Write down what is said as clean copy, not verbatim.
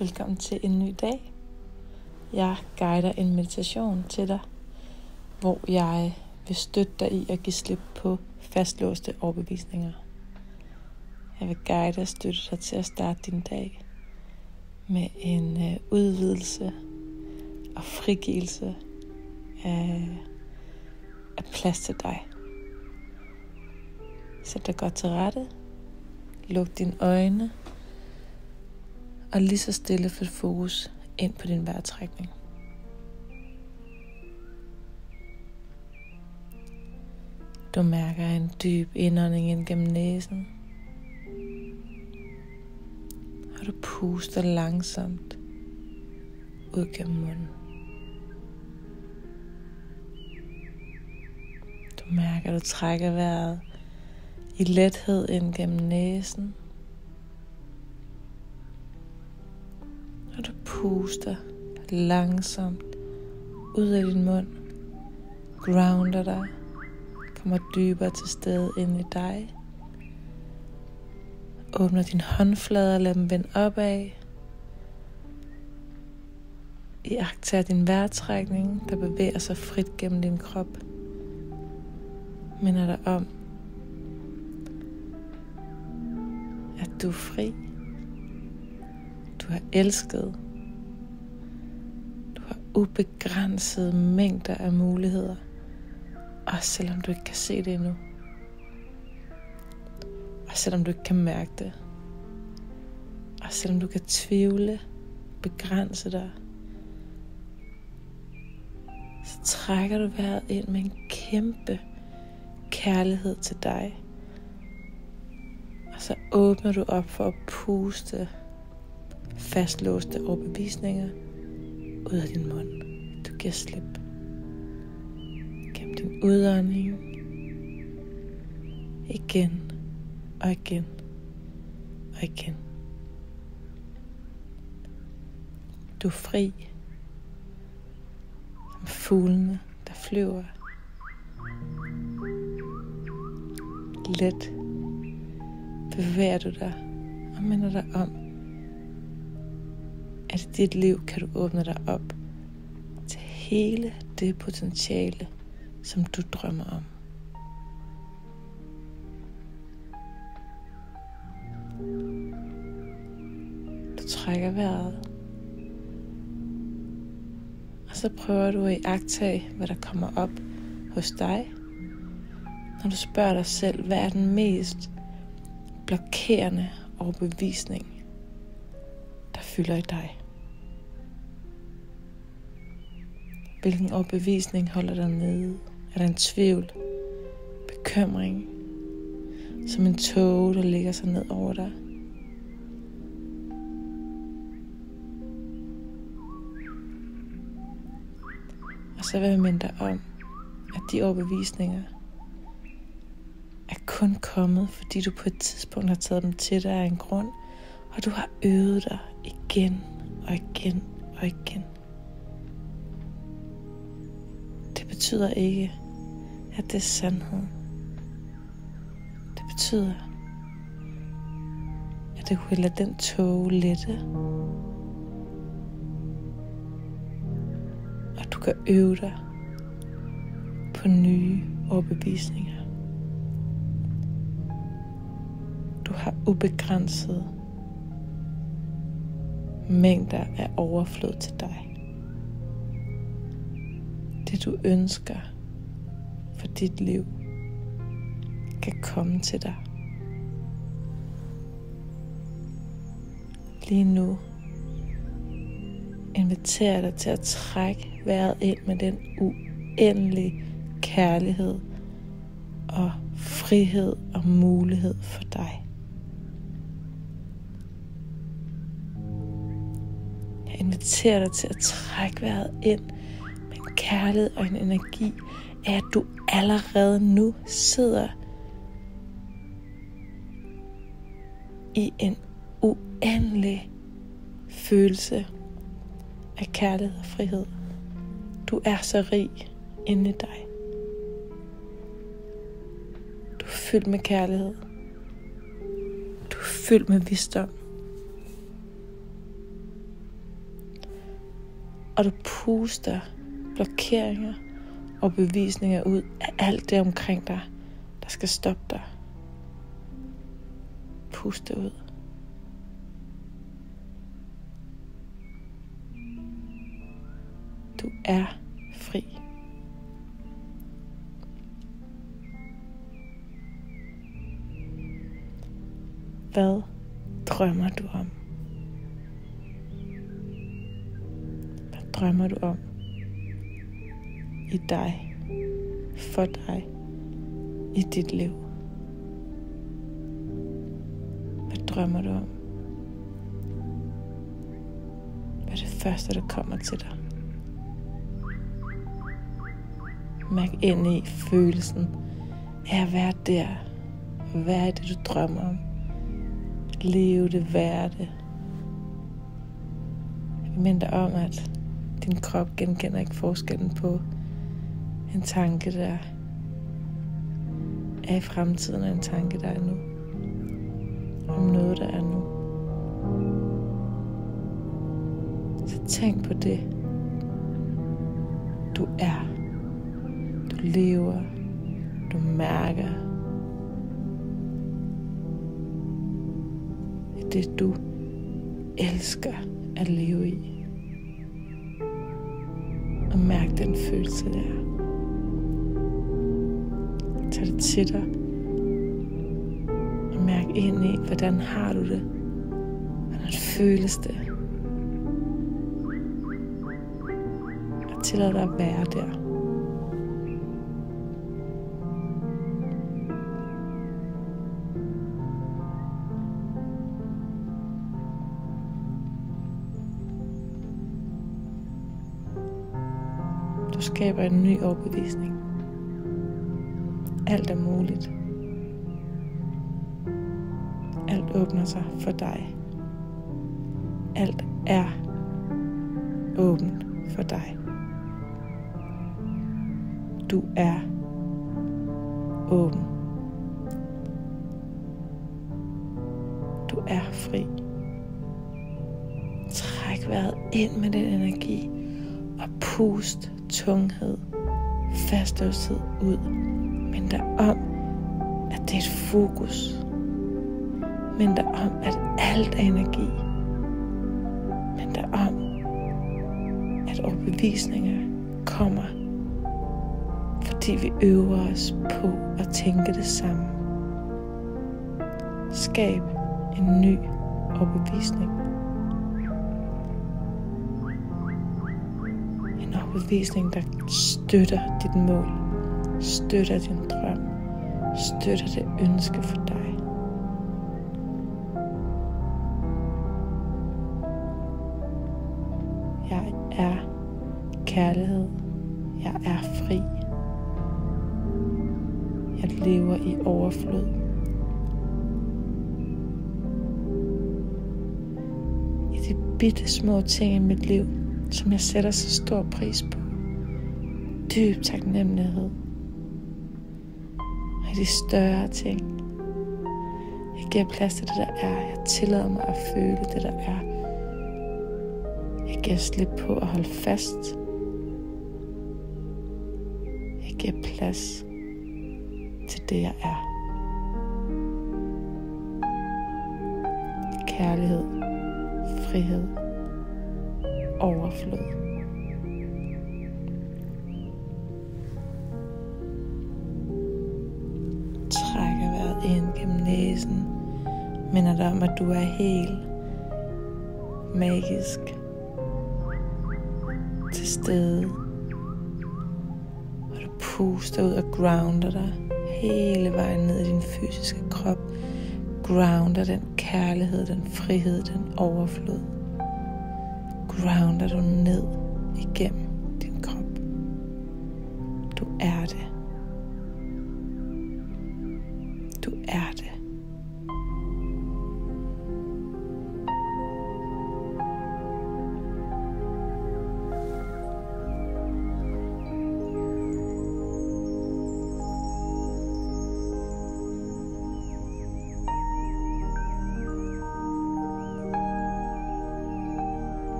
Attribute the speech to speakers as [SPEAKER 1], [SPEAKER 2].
[SPEAKER 1] Velkommen til en ny dag. Jeg guider en meditation til dig, hvor jeg vil støtte dig i at give slip på fastlåste overbevisninger. Jeg vil guide og støtte dig til at starte din dag med en udvidelse og frigivelse af plads til dig. Sæt dig godt til rette. Luk dine øjne. Og lige så stille få fokus ind på din vejrtrækning. Du mærker en dyb indånding ind gennem næsen. Og du puster langsomt ud gennem munden. Du mærker, at du trækker vejret i lethed ind gennem næsen. Og du puster langsomt ud af din mund, grounder dig, kommer dybere til stede ind i dig. Åbner dine håndflader og lad dem vende opad. Iagttager din vejrtrækning, der bevæger sig frit gennem din krop. Minder dig om, at du er fri. Du er elsket. Du har ubegrænsede mængder af muligheder, også selvom du ikke kan se det endnu. Og selvom du ikke kan mærke det. Og selvom du kan tvivle, begrænse dig, så trækker du vejret ind med en kæmpe kærlighed til dig. Og så åbner du op for at puste fastlåste overbevisninger ud af din mund. Du giver slip gennem din udånding. Igen og igen og igen. Du er fri som fuglene, der flyver. Let bevæger du dig og minder dig om, at i dit liv kan du åbne dig op til hele det potentiale, som du drømmer om. Du trækker vejret, og så prøver du at iagttage, hvad der kommer op hos dig, når du spørger dig selv, hvad er den mest blokerende overbevisning, der fylder i dig. Hvilken overbevisning holder dig nede? Er der en tvivl, bekymring, som en tåge, der ligger sig ned over dig? Og så vil jeg minde dig om, at de overbevisninger er kun kommet, fordi du på et tidspunkt har taget dem til dig af en grund, og du har øvet dig igen og igen og igen. Det betyder ikke, at det er sandhed. Det betyder, at du kan lade den tåge lette, og du kan øve dig på nye overbevisninger. Du har ubegrænsede mængder af overflod til dig. Det du ønsker for dit liv kan komme til dig. Lige nu inviterer dig til at trække vejret ind med den uendelige kærlighed og frihed og mulighed for dig. Jeg inviterer dig til at trække vejret ind med en kærlighed og en energi af, at du allerede nu sidder i en uendelig følelse af kærlighed og frihed. Du er så rig inde i dig. Du er fyldt med kærlighed. Du er fyldt med visdom. Og du puster blokeringer og bevisninger ud af alt det omkring dig, der skal stoppe dig. Pust det ud. Du er fri. Hvad drømmer du om? Hvad drømmer du om? I dig. For dig. I dit liv. Hvad drømmer du om? Hvad er det første, der kommer til dig? Mærk ind i følelsen af at være der. Hvad er det, du drømmer om? Leve det, være det. Mind dig om, at din krop genkender ikke forskellen på en tanke, der er i fremtiden, og en tanke, der er nu. Om noget, der er nu. Så tænk på det. Du er. Du lever. Du mærker. Det du elsker at leve i. Og mærk den følelse der. Tag det til dig. Og mærk ind i, hvordan har du det? Hvordan føles det? Og tillad dig at være der. Du skaber en ny overbevisning. Alt er muligt. Alt åbner sig for dig. Alt er åbent for dig. Du er åben. Du er fri. Træk vejret ind med den energi og pust tunghed, fastlåshed ud. Mind dig om, at det er et fokus. Mind dig om, at alt er energi. Mind dig om, at overbevisninger kommer, fordi vi øver os på at tænke det samme. Skab en ny overbevisning. En overbevisning, der støtter dit mål, støtter din drøm, støtter det ønske for dig. Jeg er kærlighed. Jeg er fri. Jeg lever i overflod. I de bitte små ting i mit liv, som jeg sætter så stor pris på. Dyb taknemmelighed. Og i de større ting. Jeg giver plads til det, der er. Jeg tillader mig at føle det, der er. Jeg giver slip på at holde fast. Jeg giver plads til det, jeg er. Kærlighed, frihed, overflod. Trækker vejret ind gennem næsen. Minder dig om, at du er helt magisk til stede. Og du puster ud og grounder dig hele vejen ned i din fysiske krop. Grounder den kærlighed, den frihed, den overflod. Grounder du ned igennem